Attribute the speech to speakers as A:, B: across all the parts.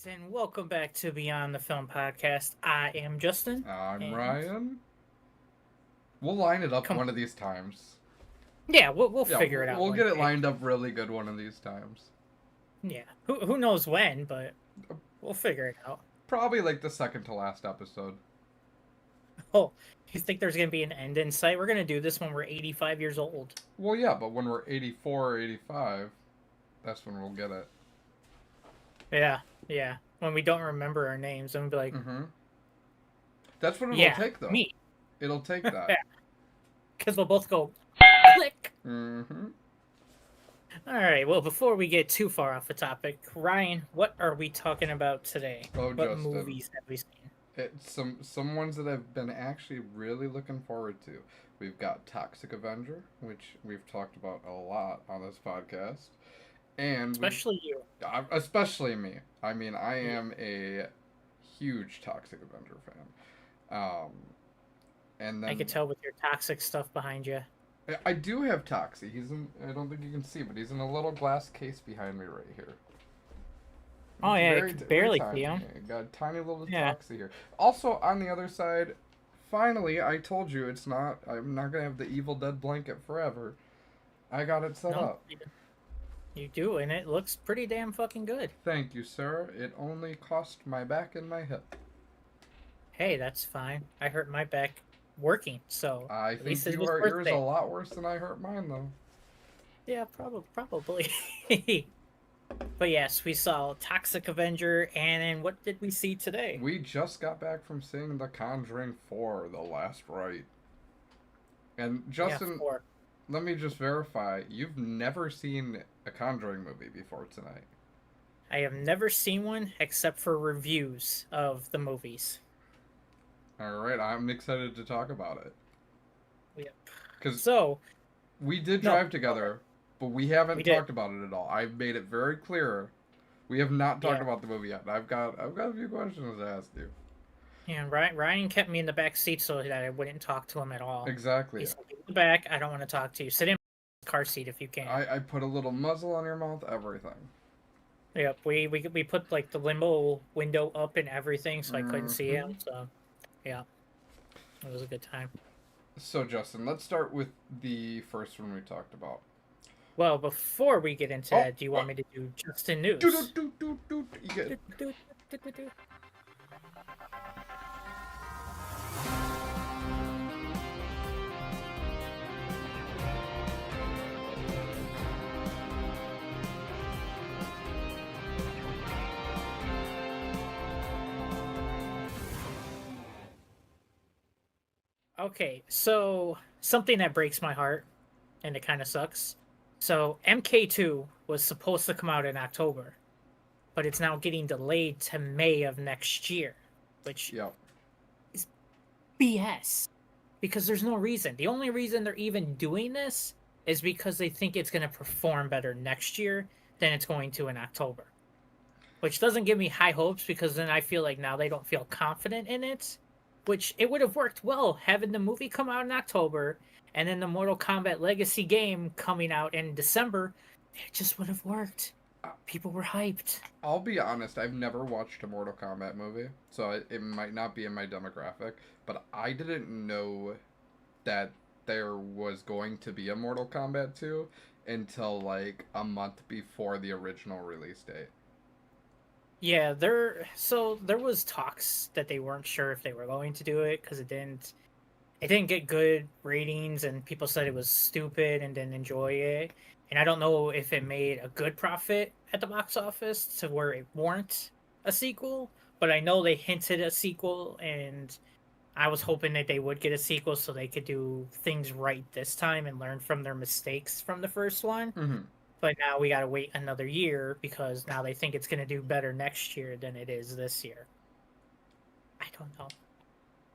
A: and welcome back to Beyond the Film Podcast. I am Justin.
B: I'm
A: And
B: Ryan. We'll line it up
A: come,
B: one of these times.
A: yeah, we'll
B: Yeah,
A: figure it out
B: we'll
A: one
B: get it
A: day.
B: lined up really good one of these times.
A: Yeah, who knows when, but we'll figure it out.
B: Probably like the second to last episode.
A: Oh, you think there's gonna be an end in sight? We're gonna do this when we're 85 years old.
B: Well, yeah, but when we're 84 or 85, that's when we'll get it.
A: Yeah. When we don't remember our names, and we'll be like,
B: Mm-hmm. That's what it'll
A: yeah,
B: take, though.
A: me.
B: It'll take
A: Yeah,
B: that.
A: because we'll both go click.
B: Mm-hmm.
A: All right. Well, before we get too far off the topic, Ryan, what are we talking about today?
B: Oh,
A: What
B: Justin.
A: movies have we seen?
B: It's some ones that I've been actually really looking forward to. We've got Toxic Avenger, which we've talked about a lot on this podcast. And we've
A: Especially you.
B: especially me. I mean, I am a huge Toxic Avenger fan. And
A: I
B: then
A: could tell with your toxic stuff behind you.
B: I do have Toxie. He's in. I don't think you can see, but he's in a little glass case behind me right here.
A: Oh
B: It's
A: yeah, I
B: very,
A: could
B: very
A: barely
B: tiny.
A: see him.
B: Got a tiny little
A: Yeah.
B: Toxie here. Also, on the other side, finally, I told you it's not. I'm not gonna have the Evil Dead blanket forever. I got it set
A: No,
B: up.
A: you do, and it looks pretty damn fucking good.
B: Thank you, sir. It only cost my back and my hip.
A: Hey, that's fine. I hurt my back working, so
B: I
A: at
B: think
A: least it
B: you
A: was
B: hurt
A: worth
B: yours
A: it.
B: a lot worse than I hurt mine, though.
A: Yeah, probably. But yes, we saw Toxic Avenger, and then what did we see today?
B: We just got back from seeing The Conjuring 4, The Last Rite. And
A: Yeah,
B: Justin,
A: 4.
B: let me just verify, you've never seen a Conjuring movie before tonight.
A: I have never seen one except for reviews of the movies.
B: Alright, I'm excited to talk about it.
A: Yep.
B: Because
A: So,
B: we did
A: no,
B: drive together, but we haven't
A: we did.
B: talked about it at all. I've made it very clear. We have not talked
A: Yeah.
B: about the movie yet. I've got a few questions to ask you.
A: Yeah, Ryan kept me in the back seat so that I wouldn't talk to him at all.
B: Exactly.
A: He said, "Get in the back. I don't want to talk to you. Sit in the car seat if you can."
B: I put a little muzzle on your mouth, everything.
A: Yep, we put like the limbo window up and everything, so I couldn't see
B: Mhm.
A: him. So, yeah, it was a good time.
B: So, Justin, let's start with the first one we talked about.
A: Well, before we get into
B: Oh,
A: that, do you want me to do Justin News?
B: You get
A: Okay, so something that breaks my heart, and it kind of sucks. So MK2 was supposed to come out in October, but it's now getting delayed to May of next year, which
B: Yep.
A: is BS. Because there's no reason. The only reason they're even doing this is because they think it's going to perform better next year than it's going to in October. Which doesn't give me high hopes because then I feel like now they don't feel confident in it. Which it would have worked well having the movie come out in October and then the Mortal Kombat Legacy game coming out in December. It just would have worked. People were hyped.
B: I'll be honest, I've never watched a Mortal Kombat movie, so it might not be in my demographic, but I didn't know that there was going to be a Mortal Kombat 2 until like a month before the original release date.
A: Yeah, there was talks that they weren't sure if they were going to do it because it didn't get good ratings and people said it was stupid and didn't enjoy it. And I don't know if it made a good profit at the box office to where it warrant a sequel, but I know they hinted a sequel and I was hoping that they would get a sequel so they could do things right this time and learn from their mistakes from the first one.
B: Mm-hmm.
A: But now we got to wait another year because now they think it's going to do better next year than it is this year. I don't know.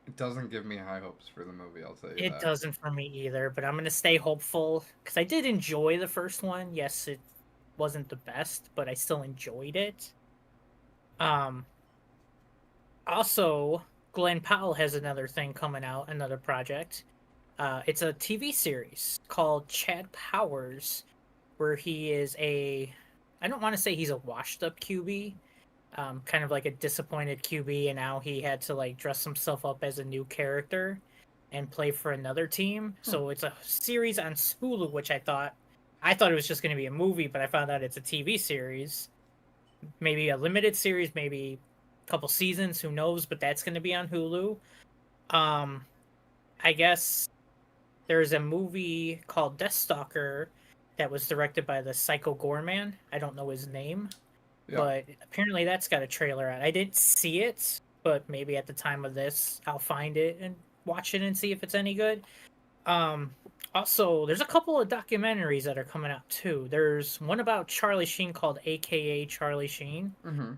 B: It doesn't give me high hopes for the movie, I'll tell you
A: It
B: that.
A: doesn't for me either, but I'm going to stay hopeful because I did enjoy the first one. Yes, it wasn't the best, but I still enjoyed it. Also, Glenn Powell has another thing coming out, another project. It's a TV series called Chad Powers, where he is I don't want to say he's a washed up QB, kind of like a disappointed QB, and now he had to like dress himself up as a new character and play for another team. So it's a series on Hulu, which I thought it was just going to be a movie, but I found out it's a TV series, maybe a limited series, maybe a couple seasons, who knows? But that's going to be on Hulu. I guess there's a movie called Deathstalker that was directed by the Psycho Gorman. I don't know his name. Yeah. But apparently that's got a trailer out. I didn't see it, but maybe at the time of this, I'll find it and watch it and see if it's any good. Also, there's a couple of documentaries that are coming out too. There's one about Charlie Sheen called AKA Charlie Sheen.
B: Mm-hmm.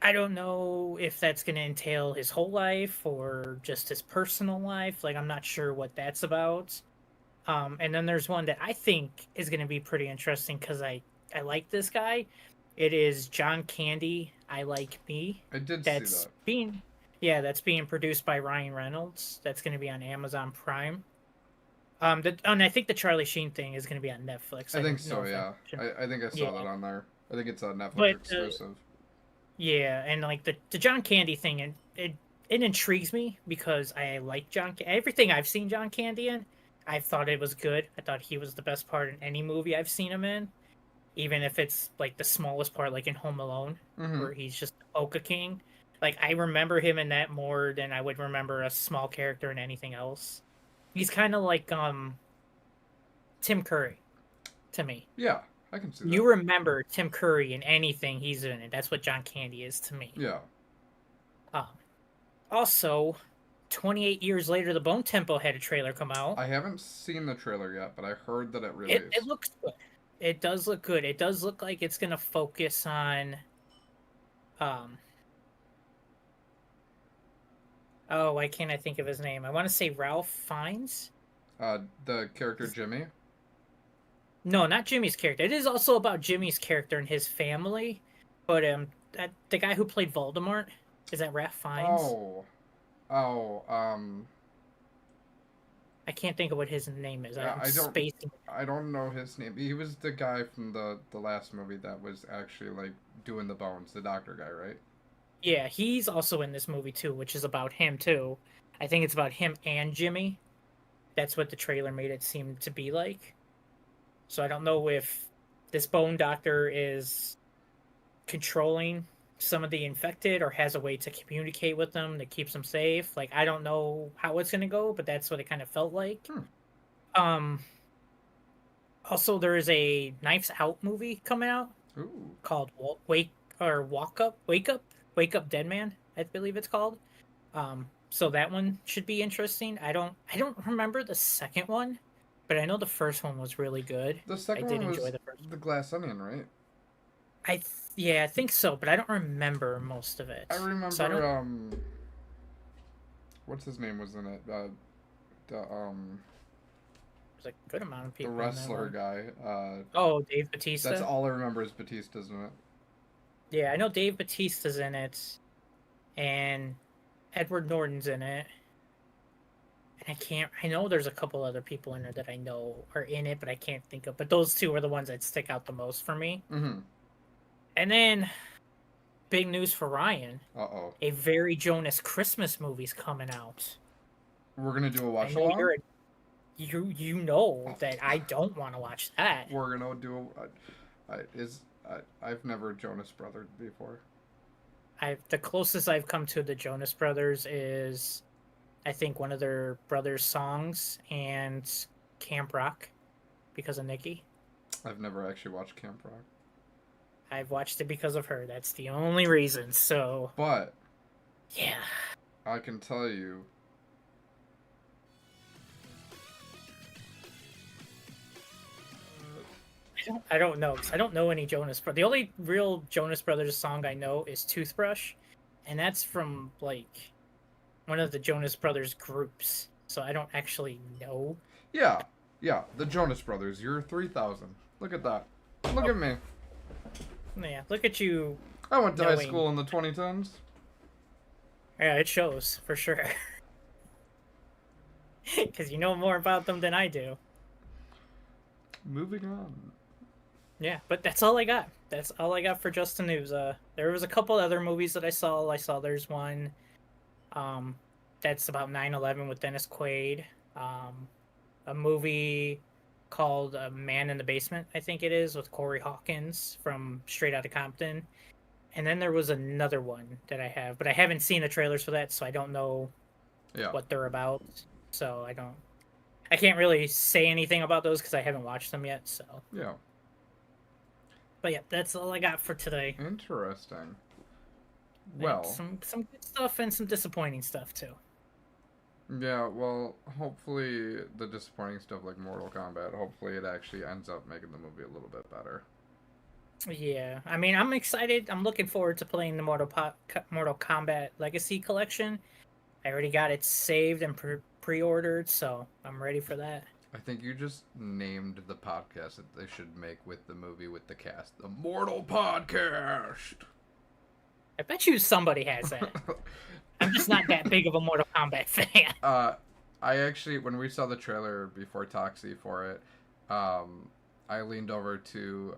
A: I don't know if that's going to entail his whole life or just his personal life. Like, I'm not sure what that's about. And then there's one that I think is going to be pretty interesting because I like this guy. It is John Candy, I Like Me.
B: I did see that.
A: That's being produced by Ryan Reynolds. That's going to be on Amazon Prime. And I think the Charlie Sheen thing is going to be on Netflix.
B: I think so, yeah. I think I saw that on there. I think it's a Netflix exclusive.
A: Yeah, and like the John Candy thing, it intrigues me because I like everything I've seen John Candy in. I thought it was good. I thought he was the best part in any movie I've seen him in, even if it's like the smallest part, like in Home Alone, where he's just Oka King. Like, I remember him in that more than I would remember a small character in anything else. He's kind of like Tim Curry to me.
B: Yeah, I can see that.
A: You remember Tim Curry in anything he's in, and that's what John Candy is to me.
B: Yeah.
A: Also, 28 years later, the Bone Temple had a trailer come out.
B: I haven't seen the trailer yet, but I heard that it released.
A: It looks good. It does look good. It does look like it's going to focus on... Oh, why can't I think of his name? I want to say Ralph Fiennes?
B: The character Jimmy?
A: No, not Jimmy's character. It is also about Jimmy's character and his family. But the guy who played Voldemort, is that Ralph Fiennes? I can't think of what his name is.
B: I don't know his name. He was the guy from the last movie that was actually like doing the bones, the doctor guy, right?
A: Yeah, he's also in this movie too, which is about him too. I think it's about him and Jimmy. That's what the trailer made it seem to be like. So I don't know if this bone doctor is controlling some of the infected or has a way to communicate with them that keeps them safe. Like, I don't know how it's going to go, but that's what it kind of felt like. Also, there is a Knives Out movie coming out called Wake Up Dead Man, I believe it's called. So that one should be interesting. I don't remember the second one, but I know the first one was really good.
B: The second one was the Glass Onion, right?
A: I think so, but I don't remember most of it.
B: I remember what's his name was in it? There's
A: a good amount of people.
B: The wrestler guy.
A: Dave Bautista.
B: That's all I remember is Bautista's in it.
A: Yeah, I know Dave Bautista's in it, and Edward Norton's in it. And I know there's a couple other people in there that I know are in it, but I can't think of. But those two are the ones that stick out the most for me.
B: Mm-hmm.
A: And then, big news for Ryan.
B: Uh-oh.
A: A Very Jonas Christmas movie's coming out.
B: We're going to do a watch-along?
A: You know that I don't want to watch that.
B: We're going to do I've never Jonas Brothered before.
A: The closest I've come to the Jonas Brothers is, I think, one of their brothers' songs and Camp Rock because of Nikki.
B: I've never actually watched Camp Rock.
A: I've watched it because of her. That's the only reason. So,
B: but
A: yeah,
B: I can tell you.
A: I don't know, because I don't know any Jonas Brothers. The only real Jonas Brothers song I know is Toothbrush, and that's from, like, one of the Jonas Brothers groups, so I don't actually know.
B: Yeah, the Jonas Brothers, you're 3,000. Look at that. Look at me.
A: Yeah, look at you.
B: I went to high school in the 2010s.
A: Yeah, it shows, for sure. Because you know more about them than I do.
B: Moving on.
A: Yeah, but that's all I got. That's all I got for Justin News. There was a couple other movies that I saw. There's one um, that's about 9/11 with Dennis Quaid. Um, a movie called Man in the Basement, I think it is, with Corey Hawkins from Straight Outta Compton. And then there was another one that I have, but I haven't seen the trailers for that, so I don't know
B: Yeah.
A: what they're about. So I can't really say anything about those because I haven't watched them yet. So
B: Yeah.
A: but yeah, that's all I got for today.
B: Interesting.
A: Like
B: Well,
A: some good stuff and some disappointing stuff too.
B: yeah, well, hopefully the disappointing stuff like Mortal Kombat, hopefully it actually ends up making the movie a little bit better.
A: Yeah, I mean, I'm excited. I'm looking forward to playing the Mortal Kombat Legacy Collection. I already got it saved and pre-ordered, so I'm ready for that.
B: I think you just named the podcast that they should make with the movie with the cast. The Mortal Podcast!
A: I bet you somebody has that. I'm just not that big of a Mortal Kombat fan.
B: I actually, when we saw the trailer before Toxie for it, I leaned over to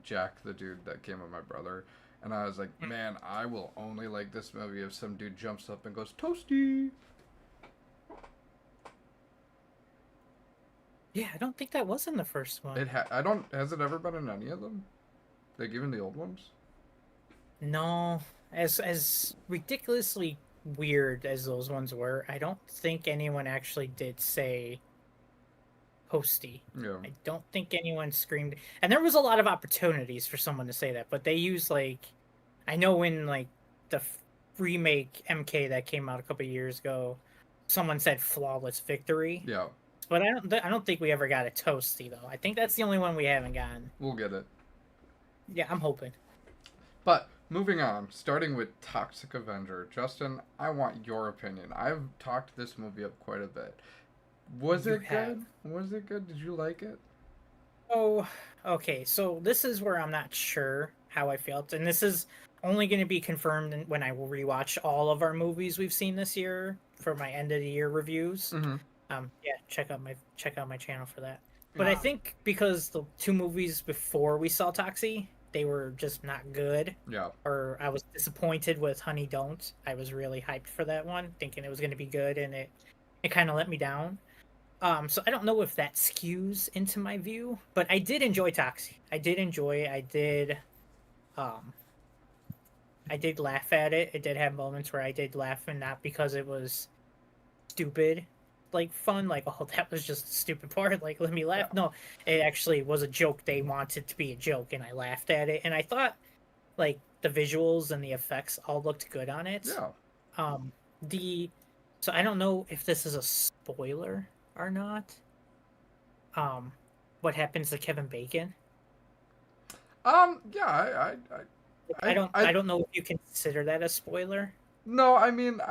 B: Jack, the dude that came with my brother, and I was like, man, I will only like this movie if some dude jumps up and goes, Toasty!
A: Yeah, I don't think that was in the first one.
B: Has it ever been in any of them? Like, even the old ones?
A: No, as ridiculously weird as those ones were, I don't think anyone actually did say Posty.
B: Yeah.
A: I don't think anyone screamed, and there was a lot of opportunities for someone to say that, but they used like, I know in like the remake MK that came out a couple years ago, someone said flawless victory.
B: Yeah.
A: But I don't think we ever got a Toasty though. I think that's the only one we haven't gotten.
B: We'll get it.
A: Yeah, I'm hoping.
B: But moving on, starting with Toxic Avenger. Justin, I want your opinion. I've talked this movie up quite a bit. Was it good? Was it good? Did you like it?
A: Oh, okay. So this is where I'm not sure how I felt, and this is only going to be confirmed when I will rewatch all of our movies we've seen this year for my end of the year reviews.
B: Mm-hmm.
A: Yeah, check out my channel for that. But I think because the two movies before we saw Toxie, they were just not good.
B: Yeah.
A: Or I was disappointed with Honey Don't. I was really hyped for that one, thinking it was going to be good, and it kind of let me down. So I don't know if that skews into my view, but I did enjoy Toxie. I did laugh at it. It did have moments where I did laugh, and not because it was stupid, like fun, like, oh, that was just a stupid part, like, let me laugh. No, it actually was a joke. They wanted to be a joke, and I laughed at it, and I thought like the visuals and the effects all looked good on it.
B: Yeah.
A: So I don't know if this is a spoiler or not. What happens to Kevin Bacon?
B: Yeah,
A: I don't know if you consider that a spoiler.
B: No, I mean,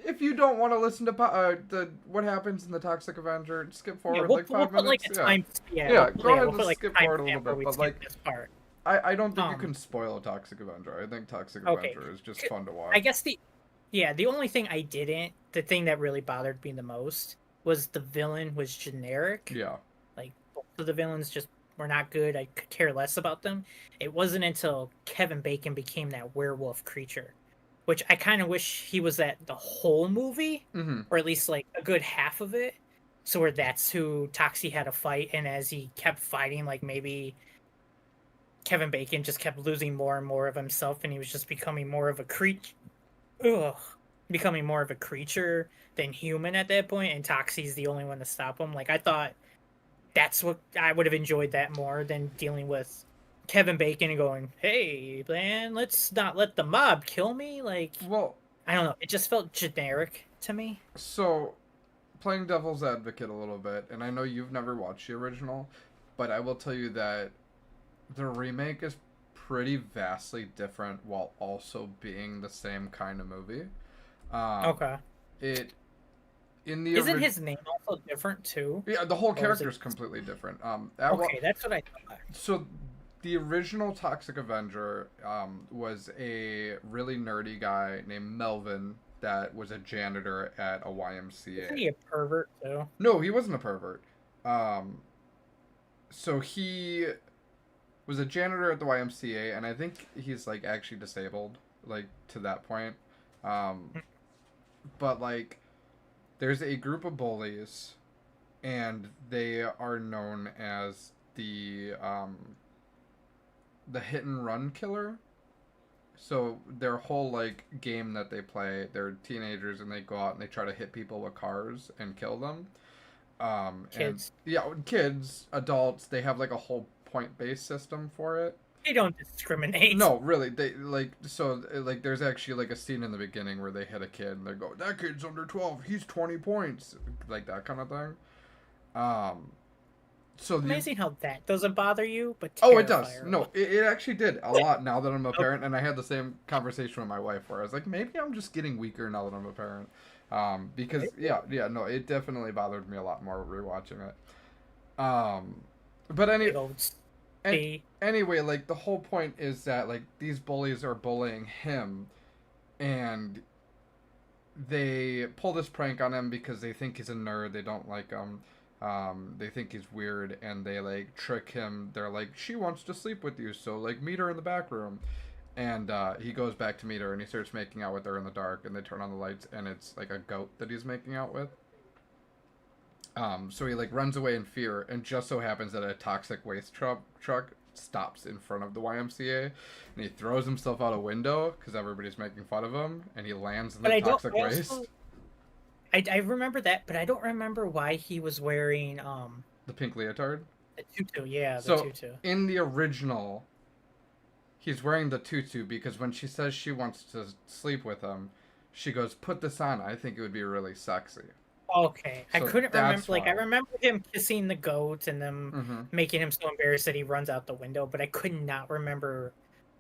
B: if you don't want to listen to the what happens in the Toxic Avenger, skip forward like 5 minutes.
A: Like a time,
B: go ahead and skip forward a little bit. But like,
A: this part.
B: I don't think you can spoil a Toxic Avenger. I think Toxic Avenger is just fun to watch.
A: I guess the only thing the thing that really bothered me the most was the villain was generic.
B: Yeah.
A: Like, both of the villains just were not good. I could care less about them. It wasn't until Kevin Bacon became that werewolf creature, which I kind of wish he was at the whole movie, or at least like a good half of it. So where that's who Toxie had to fight, and as he kept fighting, like maybe Kevin Bacon just kept losing more and more of himself, and he was just becoming more of a creature. Becoming more of a creature than human at that point, and Toxie's the only one to stop him. Like, I thought that's what I would have enjoyed that more than dealing with Kevin Bacon and going, "Hey, man, let's not let the mob kill me." Like,
B: well,
A: I don't know. It just felt generic to me.
B: So, playing devil's advocate a little bit, and I know you've never watched the original, but I will tell you that the remake is pretty vastly different while also being the same kind of movie.
A: Okay.
B: Isn't
A: his name also different too?
B: Yeah, the whole character is completely different.
A: Okay, that's what I thought.
B: So, the original Toxic Avenger was a really nerdy guy named Melvin that was a janitor at a YMCA.
A: Isn't he a pervert too?
B: No, he wasn't a pervert. So was a janitor at the YMCA, and I think he's like actually disabled, like to that point. Um, but like, there's a group of bullies, and they are known as the hit and run killer. So their whole like game that they play, they're teenagers and they go out and they try to hit people with cars and kill them. And
A: Kids.
B: yeah, kids, adults, they have like a whole point based system for it.
A: They don't discriminate.
B: No, really, they like so like there's actually like a scene in the beginning where they hit a kid and they go, "That kid's under 12. He's 20 points." Like that kind of thing. Um so these
A: Amazing how that doesn't bother you, but
B: Oh, it does.
A: Terrifier.
B: No, it actually did a lot now that I'm a parent, and I had the same conversation with my wife where I was like, maybe I'm just getting weaker now that I'm a parent. Because yeah, no, it definitely bothered me a lot more rewatching it. But
A: Big old C.
B: anyway, like the whole point is that like these bullies are bullying him, and they pull this prank on him because they think he's a nerd. They don't like him. They think he's weird, and they like trick him. They're like, she wants to sleep with you, so like meet her in the back room. And he goes back to meet her, and he starts making out with her in the dark. And they turn on the lights, and it's like a goat that he's making out with. So he like runs away in fear, and just so happens that a toxic waste truck stops in front of the YMCA, and he throws himself out a window because everybody's making fun of him, and he lands in the toxic waste.
A: I remember that, but I don't remember why he was wearing
B: the pink leotard.
A: The tutu, yeah, the
B: so
A: tutu.
B: In the original, he's wearing the tutu because when she says she wants to sleep with him, she goes, "Put this on. I think it would be really sexy."
A: Okay,
B: So
A: I couldn't remember. Like,
B: why.
A: I remember him kissing the goat and them making him so embarrassed that he runs out the window, but I could not remember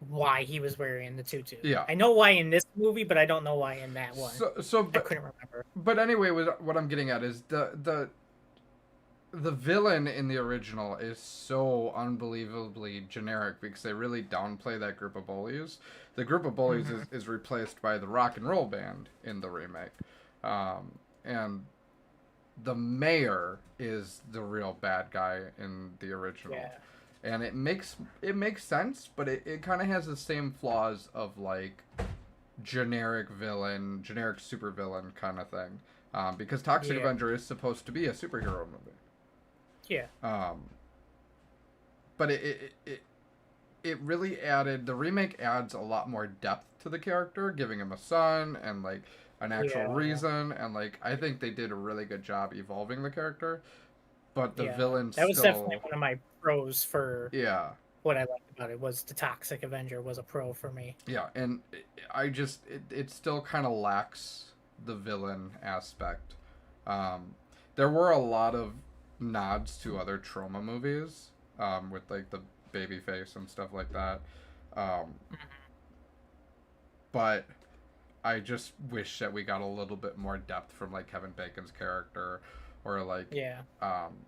A: why he was wearing the tutu.
B: Yeah,
A: I know why in this movie, but I don't know why in that one. I couldn't remember.
B: But anyway, what I'm getting at is the villain in the original is so unbelievably generic because they really downplay that group of bullies. The group of bullies is replaced by the rock and roll band in the remake, and the mayor is the real bad guy in the original.
A: Yeah.
B: And it makes sense, but it kind of has the same flaws of like generic villain, generic supervillain kind of thing. Because Toxic Avenger is supposed to be a superhero movie.
A: Yeah.
B: But it really added, the remake adds a lot more depth to the character, giving him a son and like an actual reason, and like I think they did a really good job evolving the character. But the villain
A: that was definitely one of my pros for what I liked about it was the Toxic Avenger was a pro for me.
B: Yeah, and I just it still kind of lacks the villain aspect. There were a lot of nods to other trauma movies with like the baby face and stuff like that. But I just wish that we got a little bit more depth from like Kevin Bacon's character. Or like,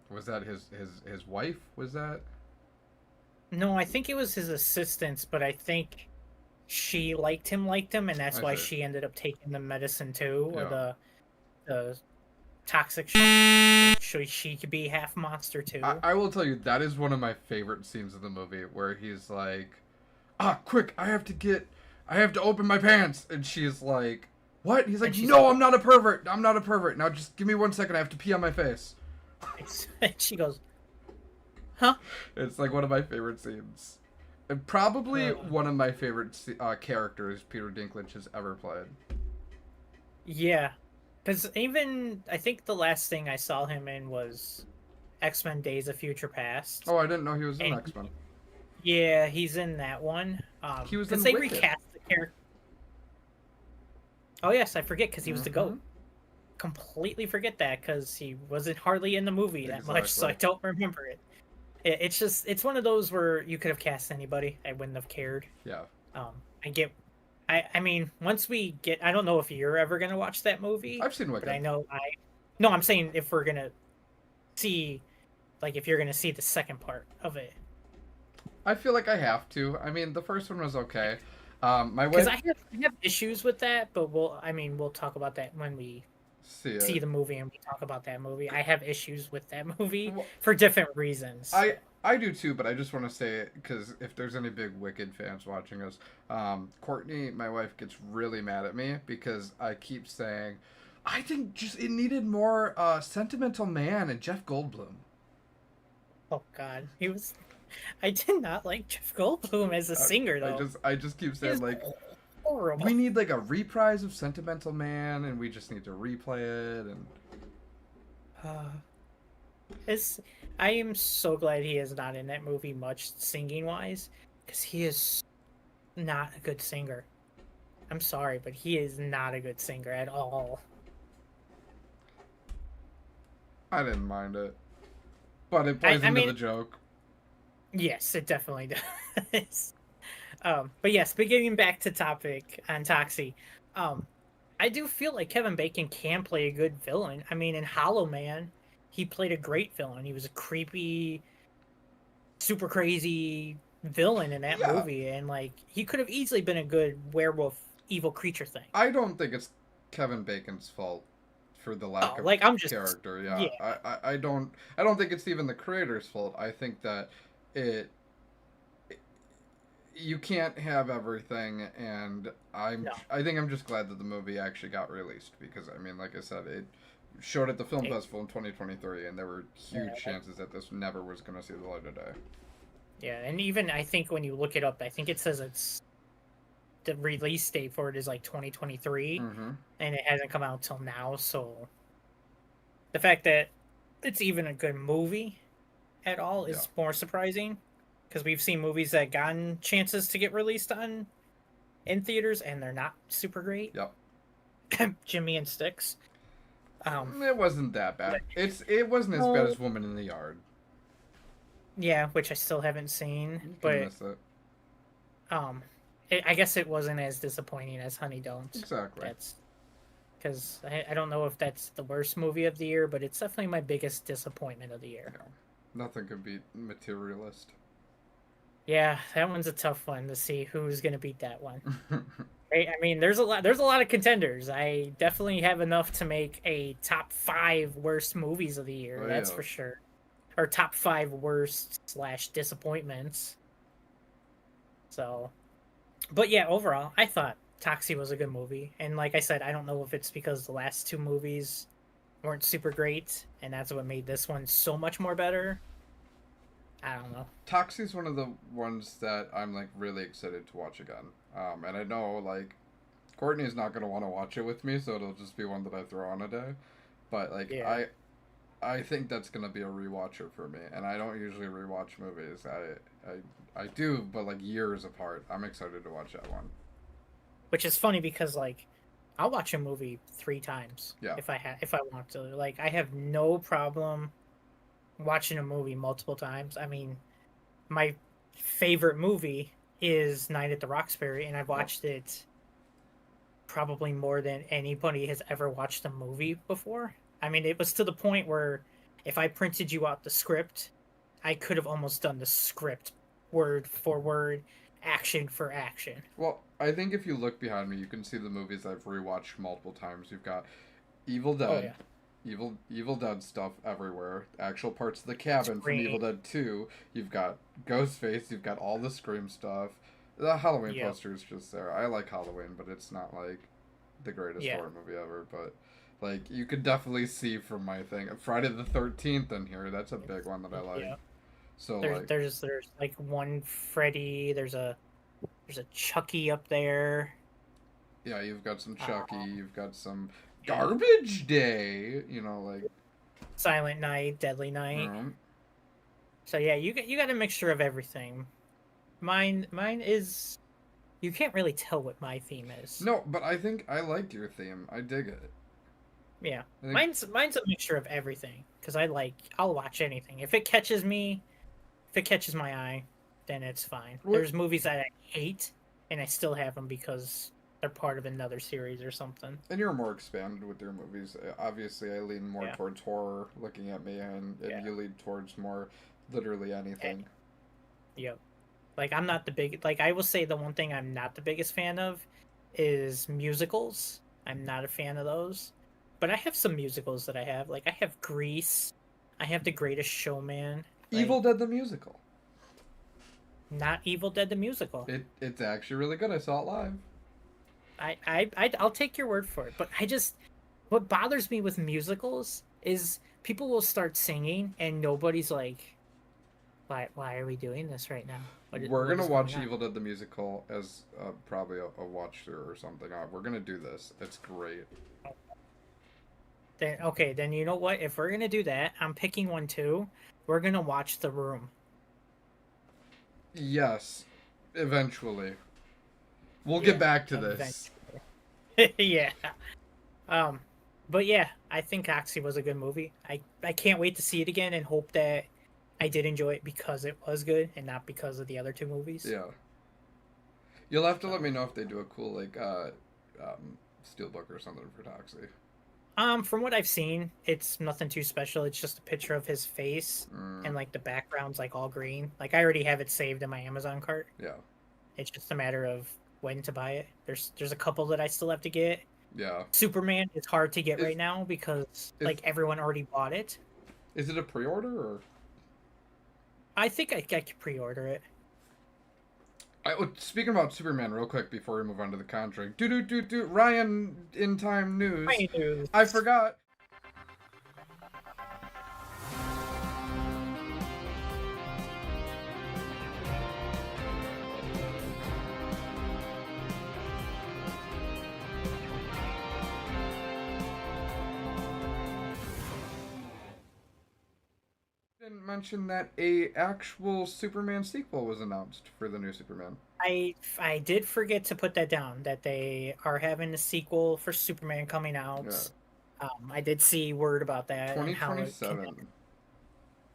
B: was that his wife? Was that?
A: No, I think it was his assistants, but I think she liked him, and that's why she ended up taking the medicine too, or the toxic. So she could be half monster too.
B: I will tell you that is one of my favorite scenes of the movie where he's like, quick! I have to open my pants, and she's like. What? He's like, no, I'm not a pervert. I'm not a pervert. Now just give me 1 second. I have to pee on my face.
A: And she goes, huh?
B: It's like one of my favorite scenes. And probably one of my favorite characters Peter Dinklage has ever played.
A: Yeah. Because even, I think the last thing I saw him in was X-Men Days of Future Past.
B: Oh, I didn't know he was in X-Men.
A: Yeah, he's in that one.
B: He was in
A: they
B: Wicked.
A: Recast the character. Oh yes, I forget because he was the GOAT. Completely forget that because he wasn't hardly in the movie that much, so I don't remember it. It's just it's one of those where you could have cast anybody. I wouldn't have cared.
B: Yeah.
A: I mean, once we get, I don't know if you're ever gonna watch that movie.
B: I've seen Wicked.
A: But I know No, I'm saying if we're gonna see, like, if you're gonna see the second part of it.
B: I feel like I have to. I mean, the first one was okay. My wife.
A: Because I have issues with that, but we'll talk about that when we see the movie and we talk about that movie. I have issues with that movie for different reasons.
B: I do too, but I just want to say it because if there's any big Wicked fans watching us, Courtney, my wife, gets really mad at me because I keep saying, I think just it needed more Sentimental Man and Jeff Goldblum.
A: Oh God, he was. I did not like Jeff Goldblum as a singer though.
B: I just keep
A: He
B: saying
A: was
B: like
A: horrible.
B: we need like a reprise of Sentimental Man, and we just need to replay it. And
A: Uh, it's. I am so glad he is not in that movie much singing wise, because he is not a good singer. I'm sorry, but he is not a good singer at all.
B: I didn't mind it, but it plays
A: I
B: into
A: mean,
B: the joke.
A: yes, it definitely does. But yes, but getting back to topic on Toxie, um, I do feel like Kevin Bacon can play a good villain. I mean, in Hollow Man, he played a great villain. He was a creepy, super crazy villain in that
B: Yeah,
A: movie, and like he could have easily been a good werewolf, evil creature thing.
B: I don't think it's Kevin Bacon's fault for the lack
A: Oh,
B: of
A: like I'm just,
B: character. Yeah,
A: yeah,
B: I don't think it's even the creator's fault. I think that it you can't have everything, and
A: no,
B: I think I'm just glad that the movie actually got released because I mean, like I said, it showed at the film
A: it,
B: festival in 2023, and there were huge chances that this never was going to see the light of day.
A: yeah, and even I think when you look it up, I think it says it's the release date for it is like 2023,
B: Mm-hmm.
A: and it hasn't come out till now. So the fact that it's even a good movie at all
B: Yeah.
A: is more surprising because we've seen movies that gotten chances to get released on in theaters and they're not super great.
B: Yep.
A: Jimmy and Sticks.
B: It wasn't that bad. It wasn't as bad
A: Oh,
B: as Woman in the Yard.
A: yeah, which I still haven't seen,
B: You can
A: but
B: miss it.
A: um, I guess it wasn't as disappointing as Honey Don't.
B: Exactly.
A: That's because I don't know if that's the worst movie of the year, but it's definitely my biggest disappointment of the year.
B: Yeah. Nothing could beat Materialist.
A: Yeah, that one's a tough one to see who's gonna beat that one. Right? I mean, there's a lot. There's a lot of contenders. I definitely have enough to make a top 5 worst movies of the year.
B: Oh,
A: That's
B: yeah.
A: for sure. Or top 5 worst / disappointments. So, but yeah, overall, I thought Toxie was a good movie. And like I said, I don't know if it's because the last 2 movies weren't super great, and that's what made this one so much more better. I don't know.
B: Toxie's one of the ones that I'm like really excited to watch again. And I know like Courtney's not gonna want to watch it with me, so it'll just be one that I throw on a day. But like
A: Yeah.
B: I think that's gonna be a rewatcher for me, and I don't usually rewatch movies. I do, but like years apart. I'm excited to watch that one.
A: Which is funny because like I'll watch a movie 3 times
B: Yeah.
A: if I want to. Like I have no problem watching a movie multiple times. I mean, my favorite movie is Night at the Roxbury, and I've
B: Yep.
A: watched it probably more than anybody has ever watched a movie before. I mean, it was to the point where if I printed you out the script, I could have almost done the script word for word, action for action.
B: Well, I think if you look behind me, you can see the movies I've rewatched multiple times. You've got Evil
A: Oh
B: Dead,
A: yeah,
B: Evil Dead stuff everywhere. Actual parts of the cabin from
A: Scream.
B: Evil Dead 2. You've got Ghostface. You've got all the Scream stuff. The Halloween
A: Yep.
B: poster is just there. I like Halloween, but it's not like the greatest
A: Yeah.
B: horror movie ever. But like you could definitely see from my thing, Friday the 13th in here. That's a big one that I like.
A: Yeah.
B: So
A: There's
B: like
A: there's there's like one Freddy. There's a Chucky up there.
B: yeah, you've got some Chucky. You've got some
A: Yeah.
B: Garbage Day. You know like.
A: Silent Night, Deadly Night.
B: Um,
A: So yeah, you got a mixture of everything. Mine is you can't really tell what my theme is.
B: no, but I think I like your theme. I dig it.
A: Yeah.
B: I think
A: Mine's a mixture of everything cuz I'll watch anything. If it catches me, if it catches my eye, then it's fine.
B: What?
A: There's movies that I hate and I still have them because they're part of another series or something.
B: And you're more expanded with your movies. Obviously, I lean more
A: Yeah.
B: towards horror, looking at me, and
A: Yeah.
B: you lean towards more literally anything.
A: Yep. Like I'm not the big like I will say the one thing I'm not the biggest fan of is musicals. I'm not a fan of those. But I have some musicals that I have. Like I have Grease. I have The Greatest Showman.
B: Evil Dead the musical.
A: Not Evil Dead the musical.
B: It's actually really good. I saw it live.
A: I'll take your word for it. But what bothers me with musicals is people will start singing and nobody's like, why are we doing this right now?
B: We're gonna watch Evil Dead the musical as probably a watch through or something. We're gonna do this. It's great.
A: Then you know what? If we're gonna do that, I'm picking one too. We're gonna watch The Room.
B: Yes, eventually. We'll get back to this.
A: Yeah. But yeah, I think Oxy was a good movie. I can't wait to see it again and hope that I did enjoy it because it was good and not because of the other two movies.
B: Yeah. You'll have to let me know if they do a cool like steelbook or something for Toxie.
A: From what I've seen, it's nothing too special. It's just a picture of his face and like the background's like all green. Like I already have it saved in my Amazon cart.
B: Yeah.
A: It's just a matter of when to buy it. There's a couple that I still have to get.
B: Yeah.
A: Superman is hard to get right now because like everyone already bought it.
B: Is it a pre-order or?
A: I think I could pre-order it.
B: Speaking about Superman, real quick before we move on to the Conjuring, Ryan in time news. I forgot. Didn't mention that a actual Superman sequel was announced for the new Superman.
A: I did forget to put that down, that they are having a sequel for Superman coming out. Yeah. I did see word about that.
B: 2027.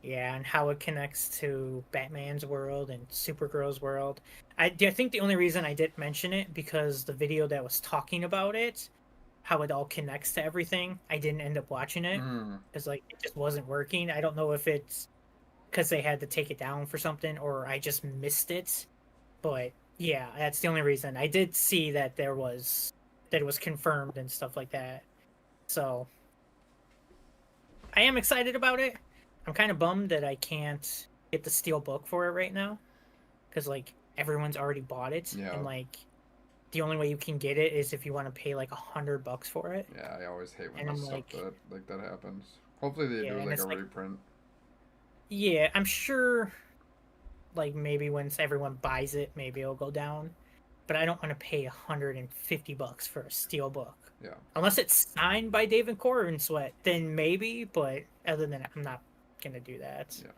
A: And how it connects to Batman's world and Supergirl's world. I think the only reason I didn't mention it because the video that was talking about it, how it all connects to everything, I didn't end up watching it because like it just wasn't working. I don't know if it's because they had to take it down for something or I just missed it. But yeah, that's the only reason. I did see that it was confirmed and stuff like that. So I am excited about it. I'm kind of bummed that I can't get the steel book for it right now because like everyone's already bought it.
B: Yeah.
A: And like the only way you can get it is if you want to pay like $100 for it.
B: Yeah, I always hate when stuff like that happens. Hopefully they do like a reprint.
A: Yeah, I'm sure like maybe once everyone buys it, maybe it'll go down. But I don't want to pay $150 for a steel book.
B: Yeah.
A: Unless it's signed by David Corenswet, then maybe, but other than that, I'm not gonna do that.
B: Yeah.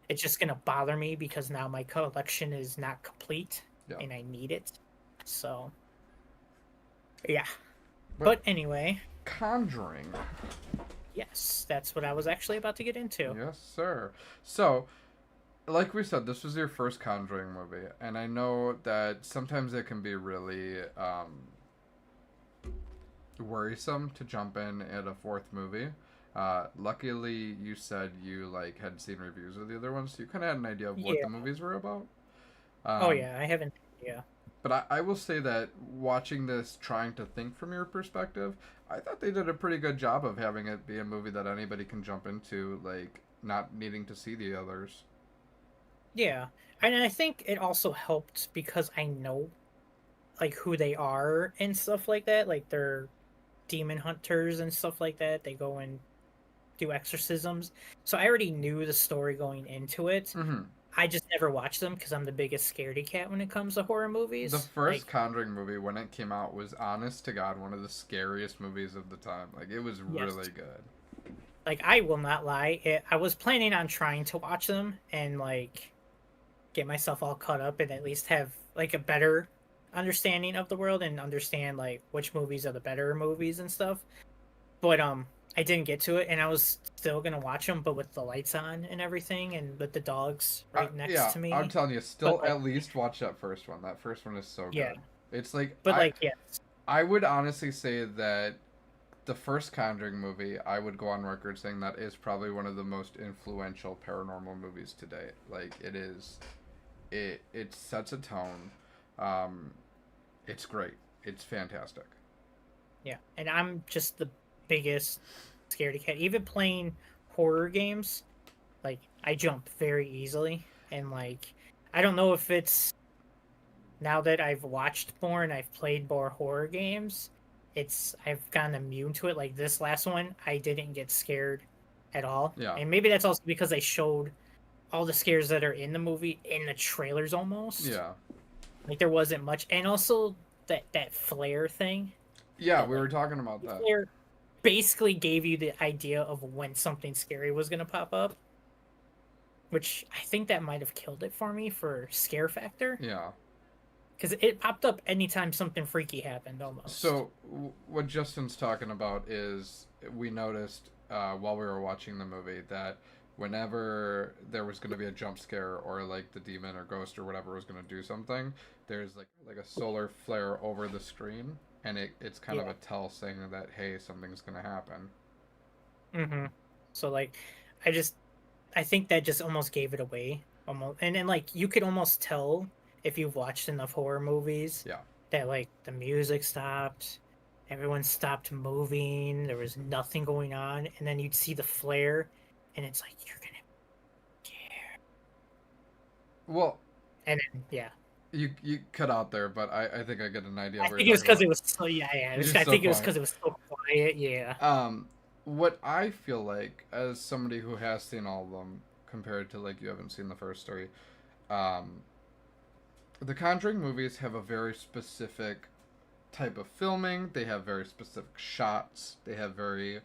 A: It's just gonna bother me because now my collection is not complete and I need it. So yeah. But anyway.
B: Conjuring.
A: Yes, that's what I was actually about to get into.
B: Yes, sir. So, like we said, this was your first Conjuring movie, and I know that sometimes it can be really worrisome to jump in at a fourth movie. Luckily, you said you like had seen reviews of the other ones, so you kind of had an idea of what the movies were about.
A: Oh yeah, I haven't. Yeah.
B: But I will say that watching this, trying to think from your perspective, I thought they did a pretty good job of having it be a movie that anybody can jump into, like not needing to see the others.
A: Yeah, and I think it also helped because I know, like, who they are and stuff like that. Like, they're demon hunters and stuff like that. They go and do exorcisms. So I already knew the story going into it.
B: Mm-hmm.
A: I just never watched them because I'm the biggest scaredy cat when it comes to horror movies.
B: The first Conjuring movie, when it came out, was honest to God one of the scariest movies of the time. Like, it was really good.
A: Like, I will not lie. I was planning on trying to watch them and, like, get myself all caught up and at least have, like, a better understanding of the world and understand, like, which movies are the better movies and stuff. But, I didn't get to it, and I was still gonna watch them, but with the lights on and everything, and with the dogs right next to me.
B: I'm telling you, still at least watch that first one. That first one is so good. It's like, I would honestly say that the first Conjuring movie, I would go on record saying that is probably one of the most influential paranormal movies to date. Like, it is, it sets a tone. It's great. It's fantastic.
A: Yeah, and I'm just the biggest scaredy cat. Even playing horror games, like I jump very easily, and like I don't know if it's now that I've watched more and I've played more horror games, I've gotten immune to it. Like this last one, I didn't get scared at all.
B: Yeah.
A: And maybe that's also because they showed all the scares that are in the movie in the trailers almost.
B: Yeah.
A: Like there wasn't much. And also that flare thing.
B: Yeah,
A: That
B: we were
A: like
B: talking about that.
A: flare basically gave you the idea of when something scary was gonna pop up. Which I think that might have killed it for me for scare factor.
B: Yeah.
A: Because it popped up anytime something freaky happened, almost.
B: So what Justin's talking about is we noticed while we were watching the movie that whenever there was going to be a jump scare or like the demon or ghost or whatever was going to do something, there's like a solar flare over the screen, and it's kind of a tell saying that hey, something's going to happen.
A: Mm-hmm. So like, I think that just almost gave it away, almost, and then like you could almost tell if you've watched enough horror movies,
B: Yeah.
A: that like the music stopped, everyone stopped moving, there was nothing going on, and then you'd see the flare, and it's like you're gonna care.
B: Well,
A: And then
B: you cut out there, but I think I get an idea.
A: I
B: Of what
A: think
B: you're
A: it was
B: talking
A: because it
B: about.
A: was so
B: It's
A: I
B: so
A: think it was
B: quiet.
A: because it was so quiet. Yeah.
B: What I feel like as somebody who has seen all of them compared to like you haven't seen the first three, um, the Conjuring movies have a very specific type of filming. They have very specific shots. They have very,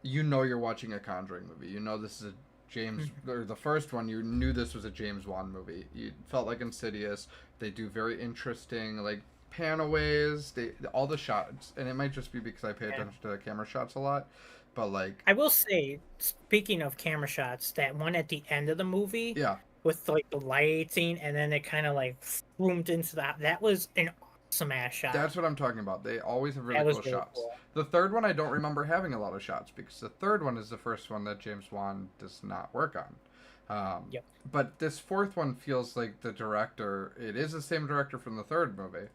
B: you know, you're watching a Conjuring movie. You know this is a James or the first one. You knew this was a James Wan movie. You felt like Insidious. They do very interesting like panaways. They all the shots, and it might just be because I pay attention to the camera shots a lot, but like
A: I will say, speaking of camera shots, that one at the end of the movie,
B: yeah,
A: with like the lighting, and then it kind of like zoomed into that was an awesome ass shot.
B: that's what I'm talking about. They always have really
A: That was
B: cool
A: really
B: shots.
A: cool.
B: The third one I don't remember having a lot of shots because the third one is the first one that James Wan does not work on.
A: Yep.
B: But this fourth one feels like the director. It is the same director from the third movie.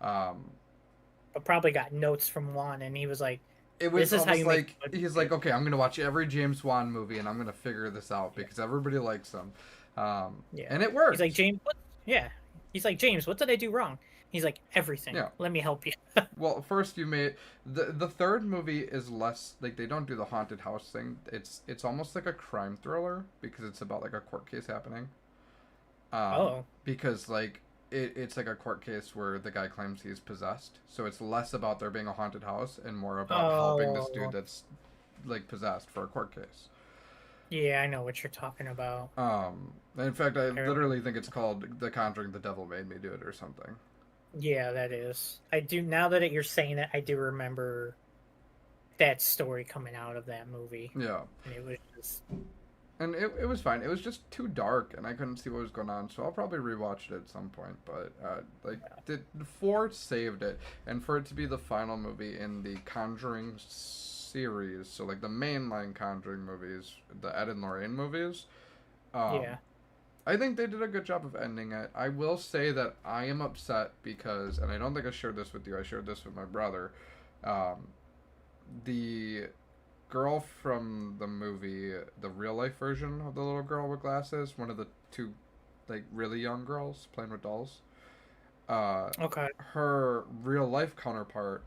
A: But probably got notes from Juan, and he was like,
B: It was
A: "This is how
B: almost
A: you
B: like
A: make."
B: he's like, okay, I'm gonna watch every James Wan movie and I'm gonna figure this out because everybody likes them, and it works.
A: He's like, James, what? Yeah. He's like, James, what did I do wrong? He's like, everything.
B: Yeah.
A: Let me help you.
B: Well, first you made the third movie is less like they don't do the haunted house thing. It's almost like a crime thriller because it's about like a court case happening. Because like it's like a court case where the guy claims he's possessed, so it's less about there being a haunted house and more about helping this dude that's like possessed for a court case.
A: Yeah, I know what you're talking about.
B: In fact, I literally think it's called The Conjuring: The Devil Made Me Do It or something.
A: Yeah, that is. I do now that you're saying it, I do remember that story coming out of that movie.
B: Yeah.
A: And it was just
B: And it was fine. It was just too dark, and I couldn't see what was going on. So I'll probably rewatch it at some point. But the four saved it, and for it to be the final movie in the Conjuring series, so like the mainline Conjuring movies, the Ed and Lorraine movies.
A: yeah.
B: I think they did a good job of ending it. I will say that I am upset because, and I don't think I shared this with you. I shared this with my brother. The girl from the movie, the real life version of the little girl with glasses, one of the two, like really young girls playing with dolls.
A: Okay.
B: Her real life counterpart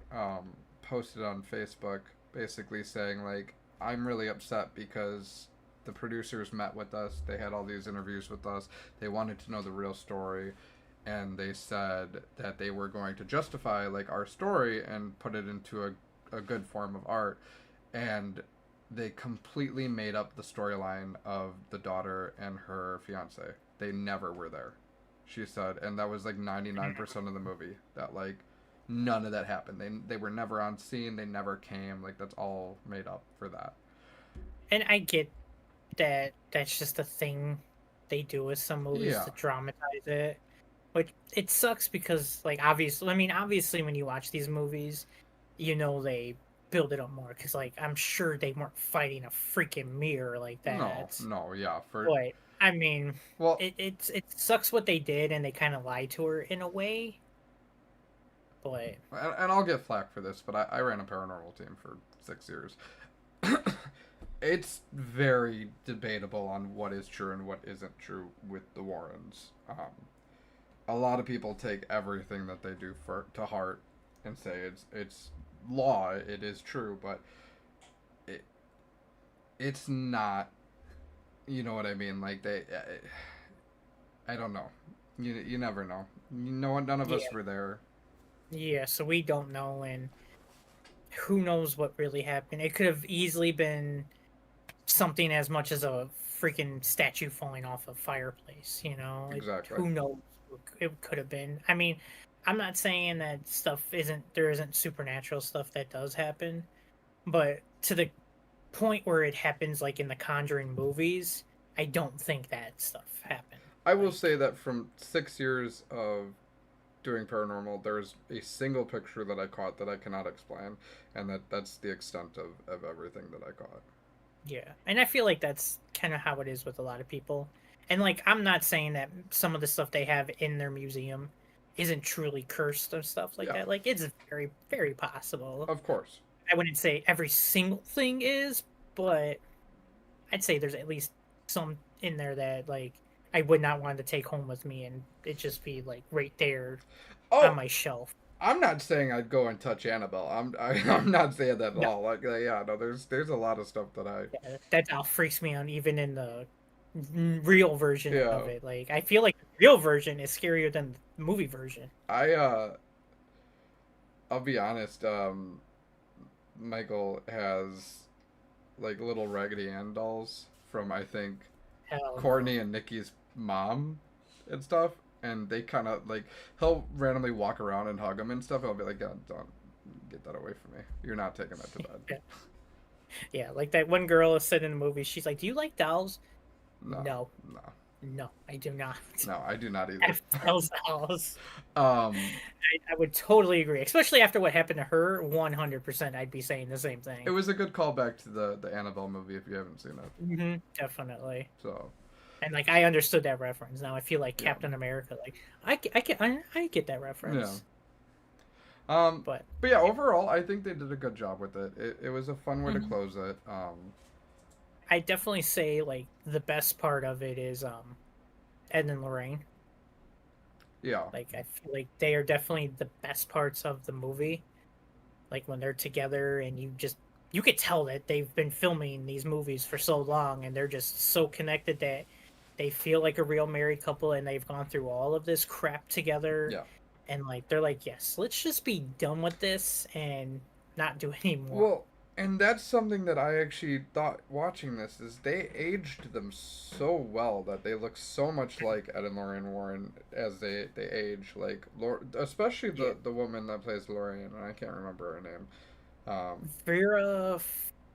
B: posted on Facebook basically saying like, I'm really upset because the producers met with us. They had all these interviews with us. They wanted to know the real story, and they said that they were going to justify like our story and put it into a good form of art. And they completely made up the storyline of the daughter and her fiance. They never were there, she said, and that was like 99% of the movie. That like none of that happened. They were never on scene. They never came. Like that's all made up for that.
A: And I get that that's just a thing they do with some movies to dramatize it. Which it sucks because like obviously when you watch these movies, you know they build it up more because like I'm sure they weren't fighting a freaking mirror like that.
B: Yeah.
A: But I mean,
B: well,
A: it sucks what they did, and they kind of lied to her in a way. But
B: and I'll get flack for this, but I ran a paranormal team for 6 years. it's very debatable on what is true and what isn't true with the Warrens. A lot of people take everything that they do to heart and say it's law, it is true, but it it's not. You know what I mean? Like I don't know. You never know. You know what? None of us were there.
A: Yeah, so we don't know, and who knows what really happened. It could have easily been something as much as a freaking statue falling off a fireplace, you know?
B: Exactly.
A: Who knows what it could have been. I mean, I'm not saying that there isn't supernatural stuff that does happen, but to the point where it happens, like in the Conjuring movies, I don't think that stuff happened.
B: I will say that from 6 years of doing paranormal, there's a single picture that I caught that I cannot explain, and that's the extent of everything that I caught.
A: Yeah, and I feel like that's kind of how it is with a lot of people. And like, I'm not saying that some of the stuff they have in their museum isn't truly cursed or stuff like that. Like, it's very, very possible.
B: Of course.
A: I wouldn't say every single thing is, but I'd say there's at least some in there that like I would not want to take home with me, and it just be like right there on my shelf.
B: I'm not saying I'd go and touch Annabelle. I'm not saying that at all. Like yeah, no, there's a lot of stuff
A: that all freaks me out, even in the real version of it. Like, I feel like the real version is scarier than the movie version.
B: I'll be honest. Michael has like little Raggedy Ann dolls from I think Courtney and Nikki's mom and stuff, and they kind of like he'll randomly walk around and hug them and stuff. And I'll be like, don't get that away from me. You're not taking that to bed.
A: Yeah, like that one girl said in the movie. She's like, "Do you like dolls?"
B: No,
A: I do not.
B: No, I do not either.
A: Dolls. I would totally agree, especially after what happened to her. 100%, I'd be saying the same thing.
B: It was a good callback to the Annabelle movie if you haven't seen it.
A: Mm-hmm, definitely.
B: So,
A: and like I understood that reference. Now I feel like Captain America. Like I get that reference.
B: Yeah. But yeah, overall, I think they did a good job with it. It was a fun way to close it.
A: I definitely say like the best part of it is Ed and Lorraine.
B: Yeah.
A: Like I feel like they are definitely the best parts of the movie. Like when they're together and you could tell that they've been filming these movies for so long and they're just so connected that they feel like a real married couple and they've gone through all of this crap together.
B: Yeah.
A: And like they're like, yes, let's just be done with this and not do any more.
B: Well, and that's something that I actually thought watching this is they aged them so well that they look so much like Ed and Lorraine Warren as they age. Like especially the woman that plays Lorraine, and I can't remember her name.
A: Vera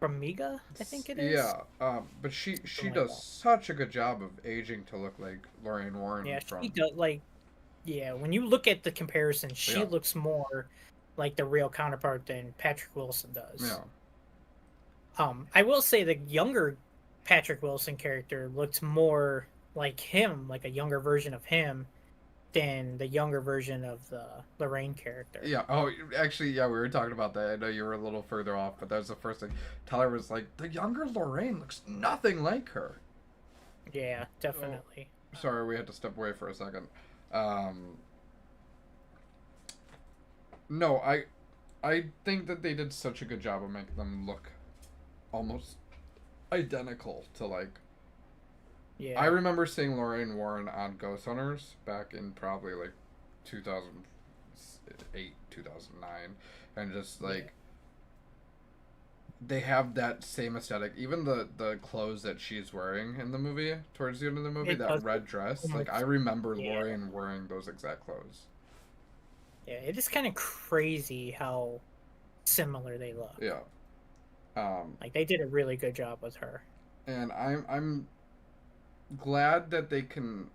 A: Farmiga, I think it is.
B: Yeah, but she does such a good job of aging to look like Lorraine Warren.
A: Yeah, she does. Like, yeah, when you look at the comparison, she looks more like the real counterpart than Patrick Wilson does.
B: Yeah.
A: I will say the younger Patrick Wilson character looked more like him, like a younger version of him, than the younger version of the Lorraine character.
B: Yeah. Oh, actually, yeah, we were talking about that. I know you were a little further off, but that was the first thing. Tyler was like, the younger Lorraine looks nothing like her.
A: Yeah, definitely.
B: Oh, sorry, we had to step away for a second. No, I think that they did such a good job of making them look almost identical to like. Yeah. I remember seeing Lorraine Warren on Ghost Hunters back in probably like 2008, 2009, and just like they have that same aesthetic. Even the clothes that she's wearing in the movie towards the end of the movie, that red dress. Like I remember Lorraine wearing those exact clothes.
A: Yeah, it is kind of crazy how similar they look.
B: Yeah.
A: Like they did a really good job with her.
B: And I'm glad that they can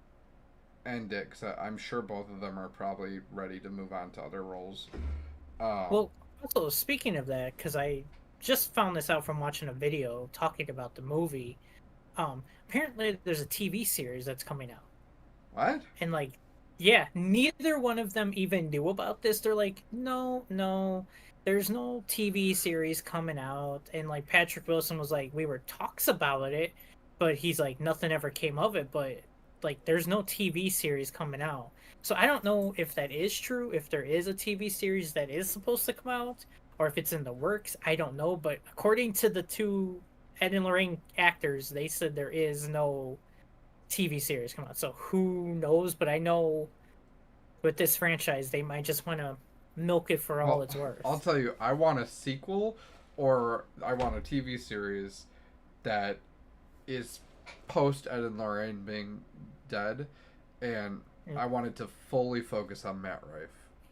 B: end it because I'm sure both of them are probably ready to move on to other roles.
A: Well, also speaking of that, because I just found this out from watching a video talking about the movie. Apparently there's a TV series that's coming out.
B: What?
A: And like, yeah, neither one of them even knew about this. They're like, no. there's no TV series coming out, and like Patrick Wilson was like, we were talks about it, but he's like, nothing ever came of it. But like, there's no TV series coming out, so I don't know if that is true. If there is a TV series that is supposed to come out, or if it's in the works, I don't know. But according to the two Ed and Lorraine actors, they said there is no TV series come out. So who knows? But I know with this franchise, they might just want to milk it for all
B: Well,
A: it's
B: I'll
A: worth.
B: tell you, I want a sequel or I want a TV series that is post Ed and Lorraine being dead, and I wanted to fully focus on Matt Rife.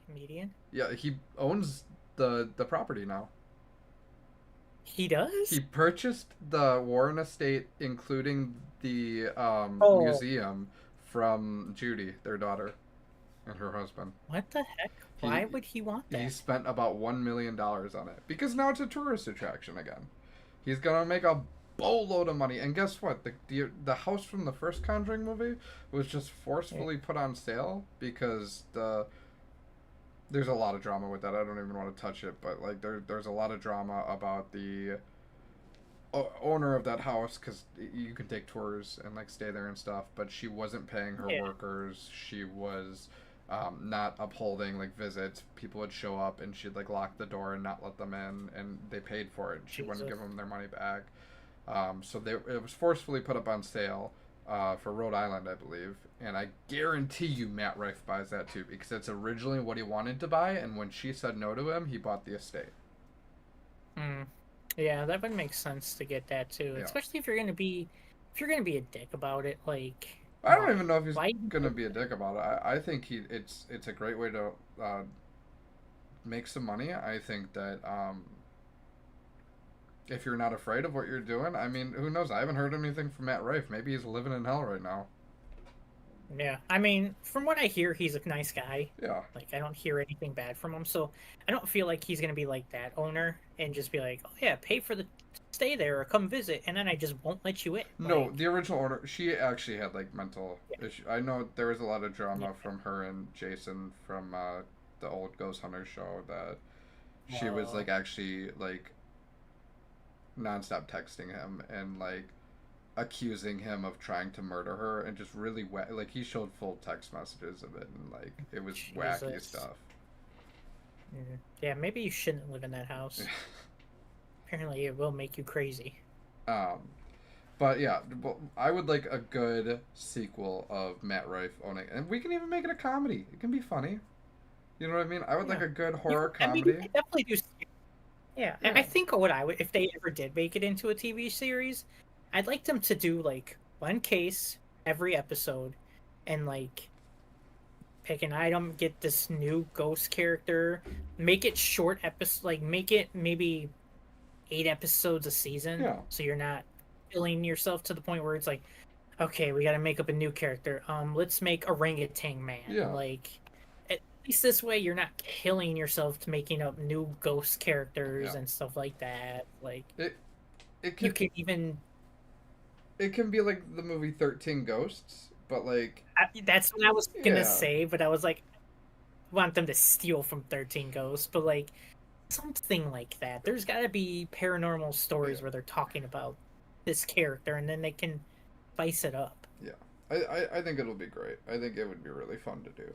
A: Comedian?
B: Yeah, he owns the property now.
A: He does?
B: He purchased the Warren estate, including the
A: Oh,
B: museum, from Judy, their daughter, and her husband.
A: what the heck?
B: He
A: Why would he want
B: he
A: that?
B: spent about $1 million on it because now it's a tourist attraction again. He's gonna make a boatload of money, and guess what? The house from the first Conjuring movie was just
A: Yeah.
B: forcefully put on sale because there's a lot of drama with that. I don't even want to touch it, but like there's a lot of drama about the owner of that house because you can take tours and like stay there and stuff, but she wasn't paying her
A: Yeah.
B: workers. She was not upholding like visits. People would show up and she'd like lock the door and not let them in, and they paid for it. She wouldn't
A: Jesus.
B: give them their money back. It was forcefully put up on sale for Rhode Island, I believe, and I guarantee you Matt Rife buys that too because it's originally what he wanted to buy, and when she said no to him, he bought the estate.
A: Hmm. Yeah, that would make sense to get that too.
B: Yeah.
A: Especially if you're gonna be a dick about it, like
B: I don't
A: why?
B: even know if he's
A: Why?
B: gonna be a dick about it. I think it's a great way to make some money. I think that if you're not afraid of what you're doing, I mean, who knows? I haven't heard anything from Matt Rife. Maybe he's living in hell right now.
A: Yeah. I mean, from what I hear, he's a nice guy.
B: Yeah.
A: Like I don't hear anything bad from him, so I don't feel like he's gonna be like that owner and just be like, "Oh yeah, pay for the stay there or come visit," and then I just won't let you in.
B: No,
A: Like,
B: the original owner, she actually had like mental
A: yeah,
B: issues. I know there was a lot of
A: yeah.
B: drama from her and Jason from the old Ghost Hunter show that she was
A: Uh,
B: like actually like nonstop texting him and like accusing him of trying to murder her and just really like he showed full text messages of it and like it was wacky
A: Jesus.
B: stuff.
A: Yeah, maybe you shouldn't live in that house. Apparently, it will make you crazy.
B: um, but yeah, well, I would like a good sequel of Matt Rife owning, and we can even make it a comedy. It can be funny. You know what I mean? I would like
A: Yeah.
B: a good
A: You,
B: horror
A: I mean, you
B: comedy.
A: could definitely do. Yeah,
B: Yeah.
A: I think what I would, if they ever did make it into a TV series, I'd like them to do like one case every episode, and like pick an item, get this new ghost character, make it short episode, like make it maybe 8 episodes a season,
B: Yeah.
A: so you're not killing yourself to the point where it's like, okay, we got to make up a new character. Let's make Orangutan Man.
B: Yeah.
A: Like, at least this way, you're not killing yourself to making up new ghost characters
B: Yeah.
A: and stuff like that. Like,
B: It it
A: you
B: can
A: can even.
B: it can be like the movie 13 Ghosts, but like
A: That's what I was gonna
B: yeah.
A: say, but I was like, I want them to steal from 13 Ghosts, but like something like that. There's got to be paranormal
B: Yeah.
A: stories where they're talking about this character, and then they can spice it up.
B: Yeah. I think it'll be great. I think it would be really fun to do.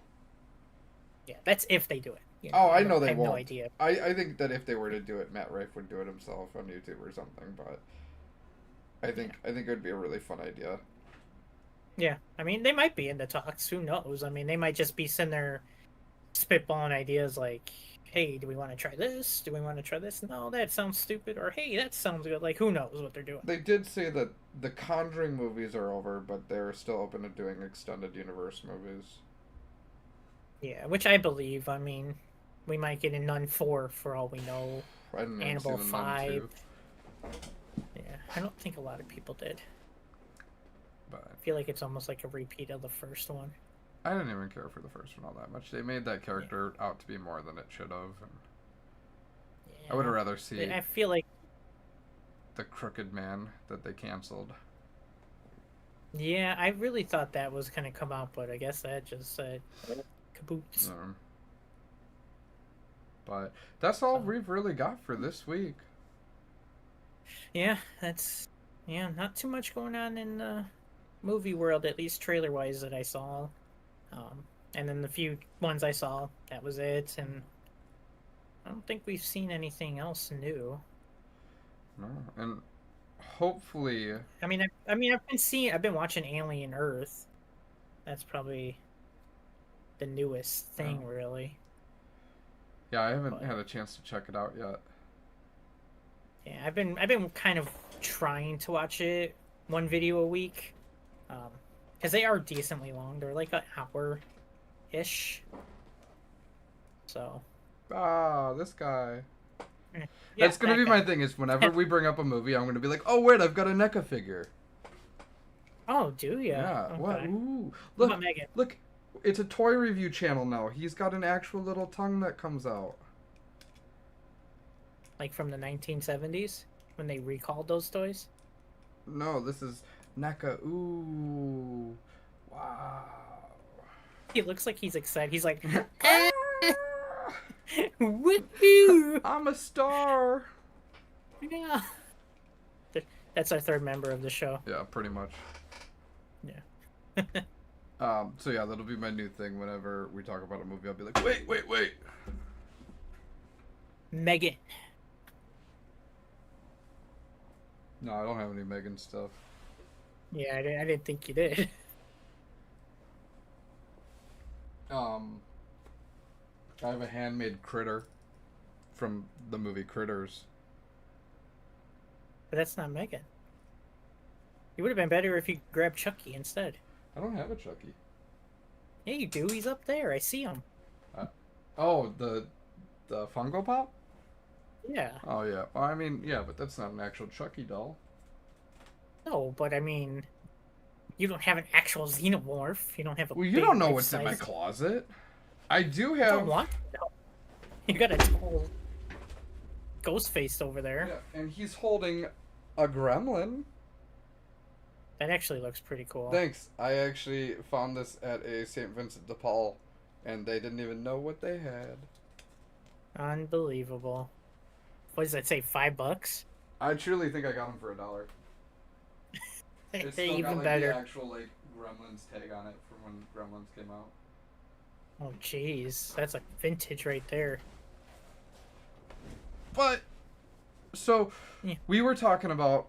A: Yeah, that's if they do it. You know,
B: Oh, I know
A: I
B: they
A: have no
B: won't.
A: idea.
B: I think that if they were to do it, Matt Rife would do it himself on YouTube or something, but
A: Yeah.
B: I think it would be a really fun idea.
A: Yeah, I mean, they might be in the talks. Who knows? I mean, they might just be sitting there spitballing ideas like, "Hey, do we want to try this? Do we want to try this? No, that sounds stupid." Or, "Hey, that sounds good." Like, who knows what they're doing?
B: They did say that the Conjuring movies are over, but they're still open to doing extended universe movies.
A: Yeah, which I believe. I mean, we might get a Nun 4 for all we know.
B: I didn't even see
A: Annabelle
B: the Nun
A: 5.
B: 2,
A: Yeah, I don't think a lot of people did.
B: but
A: I feel like it's almost like a repeat of the first one.
B: I didn't even care for the first one all that much. They made that character out to be more than it should have, and I would have rather see
A: Yeah, I feel like,
B: the crooked man that they canceled.
A: yeah, I really thought that was gonna come out, but I guess that just said kaboots.
B: Um, But that's all we've really got for this week.
A: Yeah, that's not too much going on in the movie world, at least trailer wise that I saw. And then the few ones I saw, that was it. And I don't think we've seen anything else new.
B: No, and hopefully,
A: I've been watching Alien Earth. That's probably the newest thing, really.
B: yeah, I haven't had a chance to check it out yet.
A: Yeah, I've been kind of trying to watch it one video a week, because they are decently long. They're like an hour ish. So.
B: This guy.
A: Yeah,
B: that's gonna be my thing. Is whenever we bring up a movie, I'm gonna be like, "Oh wait, I've got a NECA figure."
A: Oh, do you?
B: Yeah.
A: Okay.
B: What? Ooh.
A: What about Megan?
B: Look, it's a toy review channel now. He's got an actual little tongue that comes out.
A: Like from the 1970s when they recalled those toys?
B: No, this is NECA. Ooh. Wow.
A: He looks like he's excited. He's like, woohoo!
B: I'm a star.
A: Yeah. That's our third member of the show.
B: Yeah, pretty much.
A: Yeah.
B: So yeah, that'll be my new thing. Whenever we talk about a movie, I'll be like, wait.
A: Megan.
B: No, I don't have any Megan stuff.
A: Yeah, I didn't think you did.
B: I have a handmade critter from the movie Critters.
A: But that's not Megan. It would have been better if you grabbed Chucky instead.
B: I don't have a Chucky.
A: Yeah, you do. He's up there. I see him.
B: Oh, the Funko Pop?
A: Yeah.
B: Oh, yeah. Well, I mean, yeah, but that's not an actual Chucky doll.
A: No, but I mean, you don't have an actual xenomorph. You don't have a.
B: Well, you don't know what's in my closet. I do have.
A: I don't want to know. You got a tall ghost face over there.
B: Yeah, and he's holding a gremlin.
A: That actually looks pretty cool.
B: Thanks. I actually found this at a St. Vincent de Paul, and they didn't even know what they had.
A: Unbelievable. What does that say? $5?
B: I truly think I got them for $1. It's still
A: Even
B: got, like,
A: better.
B: the actual like Gremlins tag on it from when Gremlins came out.
A: Oh, jeez, that's like vintage right there.
B: But so
A: Yeah.
B: we were talking about.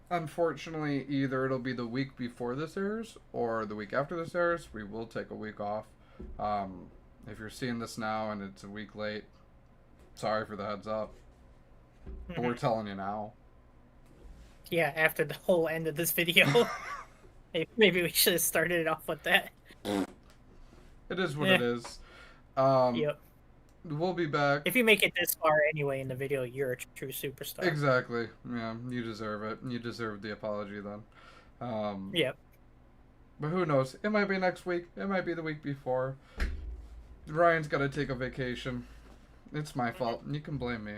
B: Unfortunately, either it'll be the week before this airs or the week after this airs. We will take a week off. If you're seeing this now and it's a week late, sorry for the heads up. But we're telling you now.
A: Yeah, after the whole end of this video. Maybe we should have started it off with that.
B: It is what it is.
A: Yep.
B: We'll be back.
A: If you make it this far anyway in the video, you're a true superstar.
B: Exactly. Yeah, you deserve it. You deserve the apology then.
A: Yep.
B: But who knows? It might be next week. It might be the week before. Ryan's got to take a vacation. It's my fault. You can blame me.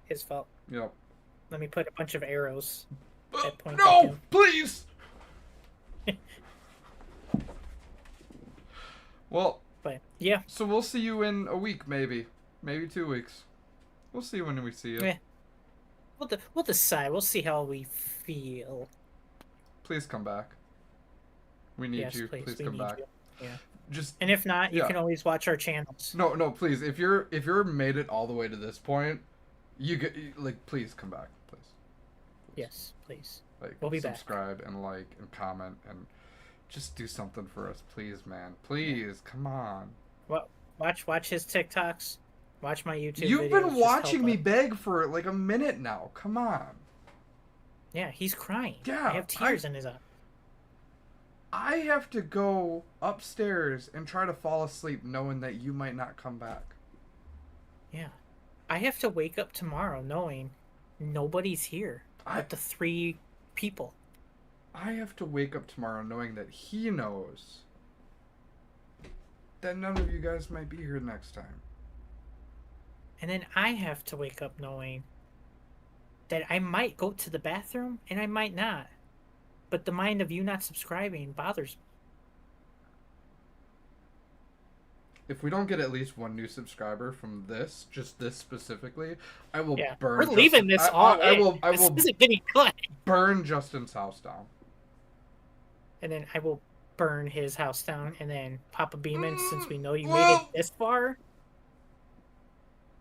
A: His fault.
B: Yep.
A: Let me put a bunch of arrows that point at
B: No!
A: him.
B: Please! Well...
A: But, yeah.
B: So we'll see you in a week, maybe. Maybe 2 weeks. We'll see when we see you.
A: Yeah. We'll decide. We'll see how we feel.
B: Please come back. We need you. Please come back.
A: You. Yeah.
B: Just
A: and if not, you can always watch our channels.
B: No, please. If you're made it all the way to this point, please come back, please.
A: Yes, please.
B: Like,
A: we'll be
B: subscribe
A: back.
B: and like and comment and just do something for us, please, man. Please, come on.
A: Well, watch his TikToks. Watch my YouTube.
B: You've
A: videos.
B: been watching me beg for like a minute now. Come on.
A: Yeah, he's crying.
B: Yeah,
A: I have tears in his eyes.
B: I have to go upstairs and try to fall asleep knowing that you might not come back.
A: Yeah. I have to wake up tomorrow knowing nobody's here but the 3 people.
B: I have to wake up tomorrow knowing that he knows that none of you guys might be here next time.
A: And then I have to wake up knowing that I might go to the bathroom and I might not. But the mind of you not subscribing bothers
B: if we don't get at least one new subscriber from this, just this specifically, I will
A: Yeah,
B: burn.
A: we're leaving this all
B: I
A: in.
B: will. I
A: This
B: will
A: isn't getting cut.
B: burn Justin's house down.
A: And then I will burn his house down, and then pop a beam in since we know you made
B: Well,
A: it this far.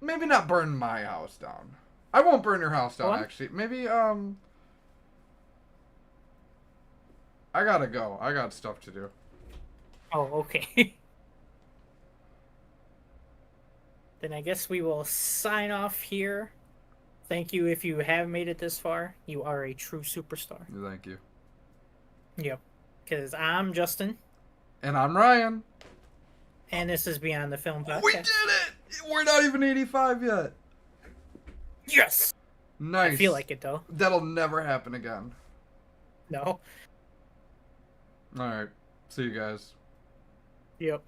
B: maybe not burn my house down. I won't burn your house down.
A: What?
B: Actually, maybe I gotta go. I got stuff to do.
A: Oh, okay. Then I guess we will sign off here. Thank you if you have made it this far. You are a true superstar.
B: Thank you.
A: Yep. Because I'm Justin.
B: And I'm Ryan.
A: And this is Beyond the Film Podcast.
B: We did it! We're not even 85 yet.
A: Yes!
B: Nice.
A: I feel like it, though.
B: That'll never happen again.
A: No.
B: Alright. See you guys.
A: Yep.